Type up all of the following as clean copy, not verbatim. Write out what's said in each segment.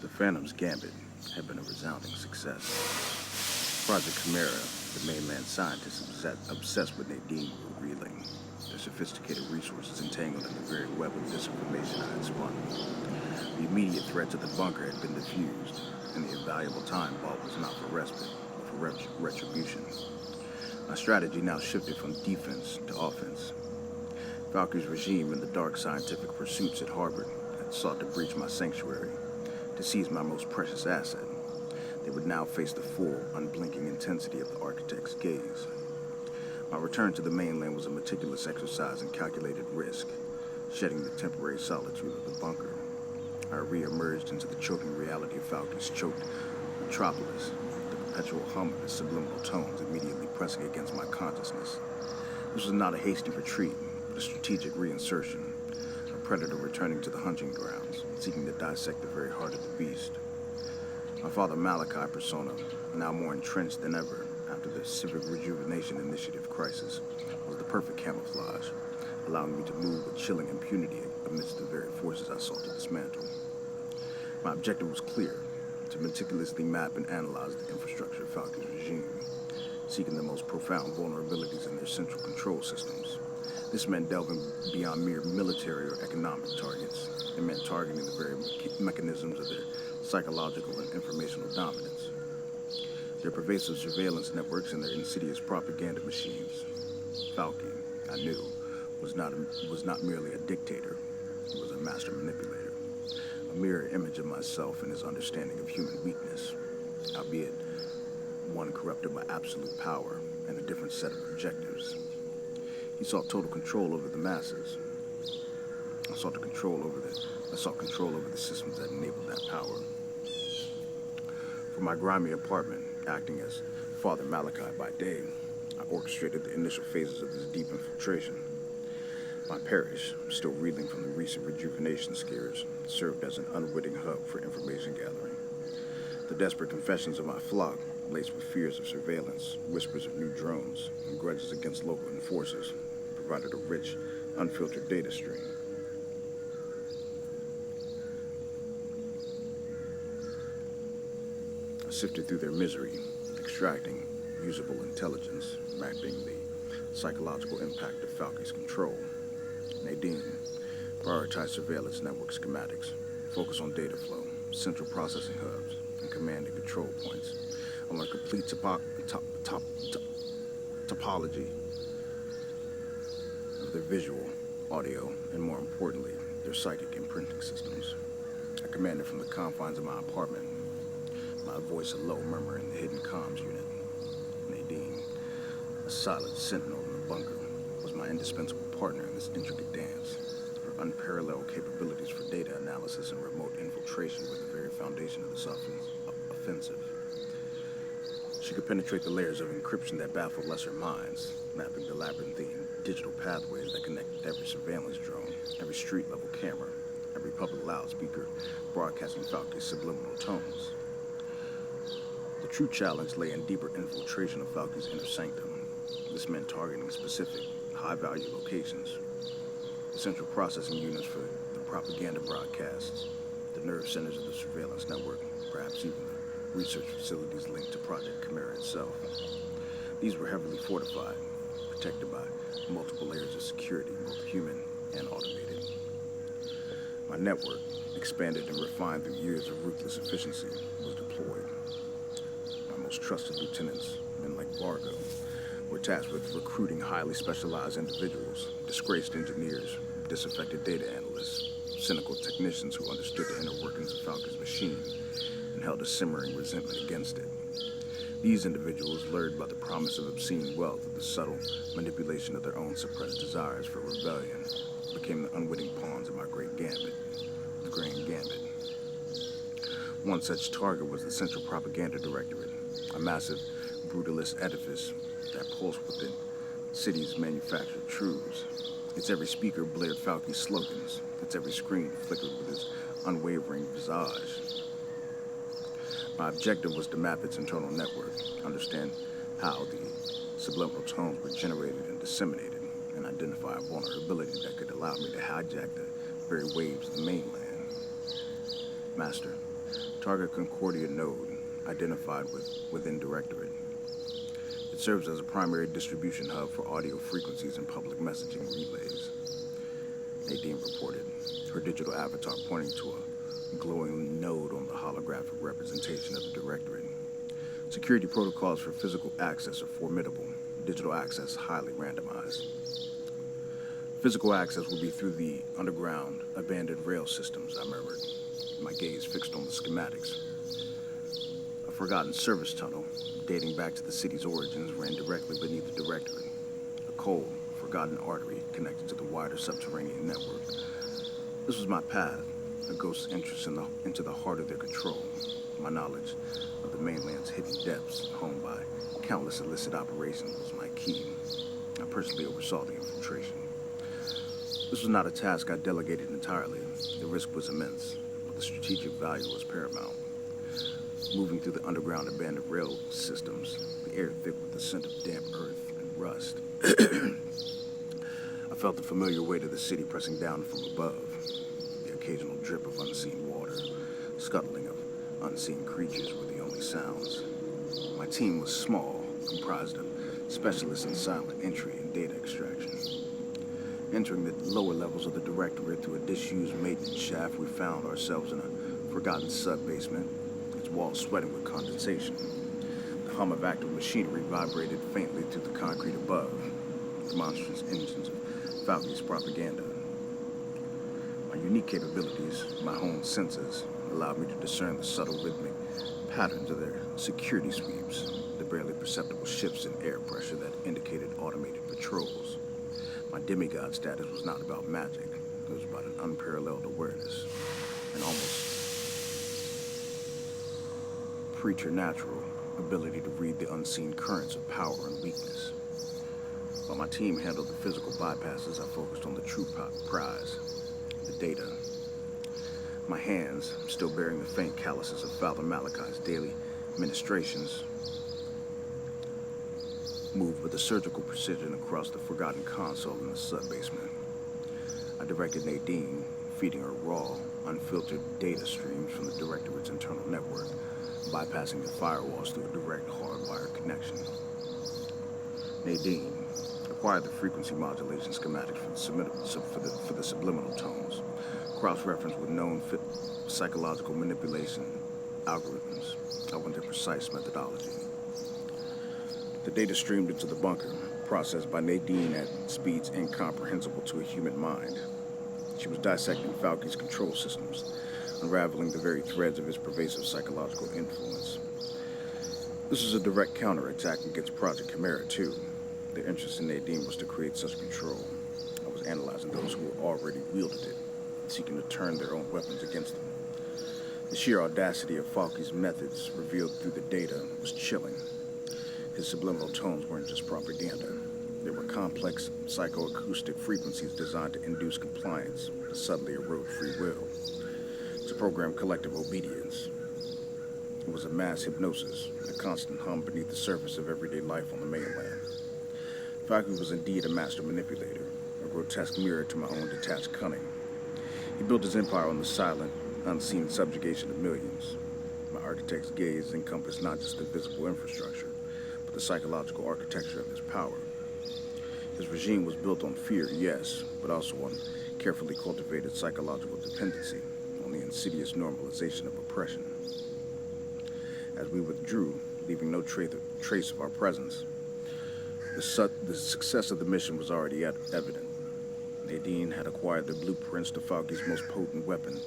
The Phantom's Gambit had been a resounding success. Project Chimera, the mainland scientists obsessed with Nadine, were reeling, their sophisticated resources entangled in the very web of disinformation I had spun. The immediate threat to the bunker had been diffused, and the invaluable time bought was not for respite, but for retribution. My strategy now shifted from defense to offense. Valkyrie's regime and the dark scientific pursuits it harbored had sought to breach my sanctuary, to seize my most precious asset. They would now face the full, unblinking intensity of the architect's gaze. My return to the mainland was a meticulous exercise in calculated risk. Shedding the temporary solitude of the bunker, I re-emerged into the choking reality of Valkyrie's choked metropolis, the perpetual hum of its subliminal tones immediately pressing against my consciousness. This was not a hasty retreat, but a strategic reinsertion, a predator returning to the hunting grounds, seeking to dissect the very heart of the beast. My Father Malachi persona, now more entrenched than ever after the Civic Rejuvenation Initiative crisis, was the perfect camouflage, allowing me to move with chilling impunity amidst the very forces I sought to dismantle. My objective was clear: to meticulously map and analyze the infrastructure of Valkyrie's regime, seeking the most profound vulnerabilities in their central control systems. This meant delving beyond mere military or economic targets. It meant targeting the very mechanisms of their psychological and informational dominance. Their pervasive surveillance networks and their insidious propaganda machines. Valky, I knew, was not merely a dictator. He was a master manipulator, a mirror image of myself and his understanding of human weakness, albeit one corrupted by absolute power and a different set of objectives. He sought total control over the masses. I sought control over the systems that enabled that power. From my grimy apartment, acting as Father Malachi by day, I orchestrated the initial phases of this deep infiltration. My parish, still reeling from the recent rejuvenation scares, served as an unwitting hub for information gathering. The desperate confessions of my flock, laced with fears of surveillance, whispers of new drones, and grudges against local enforcers, provided a rich, unfiltered data stream. I sifted through their misery, extracting usable intelligence, mapping the psychological impact of Valkyrie's control. Nadine prioritized surveillance network schematics, focus on data flow, central processing hubs, and command and control points. I learned complete topology of their visual, audio, and more importantly, their psychic imprinting systems. I commanded from the confines of my apartment, my voice a low murmur in the hidden comms unit. Nadine, a silent sentinel in the bunker, was my indispensable partner in this intricate dance. Her unparalleled capabilities for data analysis and remote infiltration were the very foundation of this offensive. She could penetrate the layers of encryption that baffled lesser minds, mapping the labyrinthine digital pathways that connected every surveillance drone, every street-level camera, every public loudspeaker, broadcasting Valkyrie's subliminal tones. The true challenge lay in deeper infiltration of Valkyrie's inner sanctum. This meant targeting specific, high-value locations, the central processing units for the propaganda broadcasts, the nerve centers of the surveillance network, perhaps even the research facilities linked to Project Chimera itself. These were heavily fortified, protected by multiple layers of security, both human and automated. My network, expanded and refined through years of ruthless efficiency, was deployed. My most trusted lieutenants, men like Vargo, were tasked with recruiting highly specialized individuals, disgraced engineers, disaffected data analysts, cynical technicians who understood the inner workings of Valkyrie's machine and held a simmering resentment against it. These individuals, lured by the promise of obscene wealth or the subtle manipulation of their own suppressed desires for rebellion, became the unwitting pawns of my great gambit, the Grand Gambit. One such target was the Central Propaganda Directorate, a massive, brutalist edifice that pulsed with the city's manufactured truths. Its every speaker blared Valkyrie's slogans. Its every screen flickered with its unwavering visage. My objective was to map its internal network, understand how the subliminal tones were generated and disseminated, and identify a vulnerability that could allow me to hijack the very waves of the mainland. Master, Target Concordia node, identified within Directorate. It serves as a primary distribution hub for audio frequencies and public messaging relays. Nadine reported, her digital avatar pointing to a glowing node on the holographic representation of the Directorate. Security protocols for physical access are formidable, digital access highly randomized. Physical access will be through the underground, abandoned rail systems, I murmured, my gaze fixed on the schematics. A forgotten service tunnel, dating back to the city's origins, ran directly beneath the Directorate. A cold, forgotten artery connected to the wider subterranean network. This was my path, a ghost's entrance into the heart of their control. My knowledge of the mainland's hidden depths, home by countless illicit operations, was my key. I personally oversaw the infiltration. This was not a task I delegated entirely. The risk was immense, but the strategic value was paramount. Moving through the underground abandoned rail systems, the air thick with the scent of damp earth and rust. I felt the familiar weight of the city pressing down from above, the occasional drip of unseen water, scuttling of unseen creatures were the only sounds. My team was small, comprised of specialists in silent entry and data extraction. Entering the lower levels of the Directorate through a disused maintenance shaft, we found ourselves in a forgotten sub-basement, its walls sweating with condensation. The hum of active machinery vibrated faintly through the concrete above, the monstrous engines of Falke's propaganda. My unique capabilities, my honed senses, allowed me to discern the subtle rhythmic patterns of their security sweeps, the barely perceptible shifts in air pressure that indicated automated patrols. My demigod status was not about magic. It was about an unparalleled awareness, an almost preternatural ability to read the unseen currents of power and weakness. While my team handled the physical bypasses, I focused on the true prize, the data. My hands, still bearing the faint calluses of Father Malachi's daily ministrations, moved with a surgical precision across the forgotten console in the sub-basement. I directed Nadine, feeding her raw, unfiltered data streams from the Directorate's internal network, bypassing the firewalls through a direct hardwired connection. Nadine acquired the frequency modulation schematics for the subliminal tones, cross-referenced with known psychological manipulation algorithms. I wanted precise methodology. The data streamed into the bunker, processed by Nadine at speeds incomprehensible to a human mind. She was dissecting Falke's control systems, unraveling the very threads of his pervasive psychological influence. This was a direct counterattack against Project Chimera, too. Their interest in Nadine was to create such control. I was analyzing those who already wielded it, seeking to turn their own weapons against them. The sheer audacity of Falke's methods, revealed through the data, was chilling. His subliminal tones weren't just propaganda. They were complex psychoacoustic frequencies designed to induce compliance, to subtly erode free will, to program collective obedience. It was a mass hypnosis, a constant hum beneath the surface of everyday life on the mainland. Falke was indeed a master manipulator, a grotesque mirror to my own detached cunning. He built his empire on the silent, unseen subjugation of millions. My architect's gaze encompassed not just the visible infrastructure, but the psychological architecture of his power. His regime was built on fear, yes, but also on carefully cultivated psychological dependency, on the insidious normalization of oppression. As we withdrew, leaving no trace of our presence, the success of the mission was already evident. Nadine had acquired the blueprints to Falke's most potent weapon.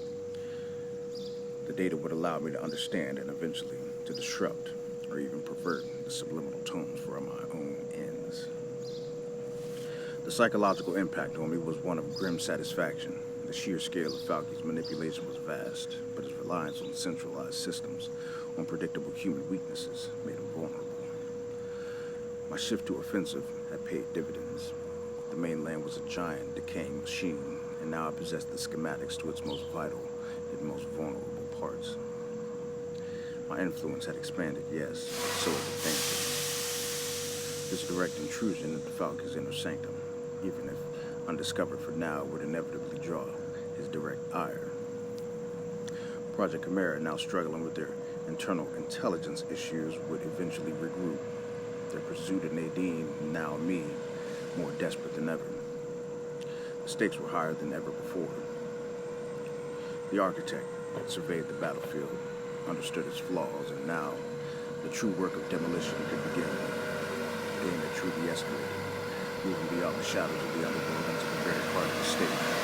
The data would allow me to understand and eventually to disrupt or even pervert the subliminal tones for my own ends. The psychological impact on me was one of grim satisfaction. The sheer scale of Falke's manipulation was vast, but his reliance on centralized systems, on predictable human weaknesses, made him vulnerable. My shift to offensive had paid dividends. The mainland was a giant, decaying machine, and now I possessed the schematics to its most vital and most vulnerable parts. My influence had expanded, yes, but so had the danger. This direct intrusion into Falke's inner sanctum, even if undiscovered for now, would inevitably draw his direct ire. Project Chimera, now struggling with their internal intelligence issues, would eventually regroup. Their pursuit of Nadine, now me, more desperate than ever. The stakes were higher than ever before. The architect had surveyed the battlefield, understood its flaws, and now the true work of demolition could begin. A game that truly escalated, moving beyond the shadows of the underworld into the very heart of the state.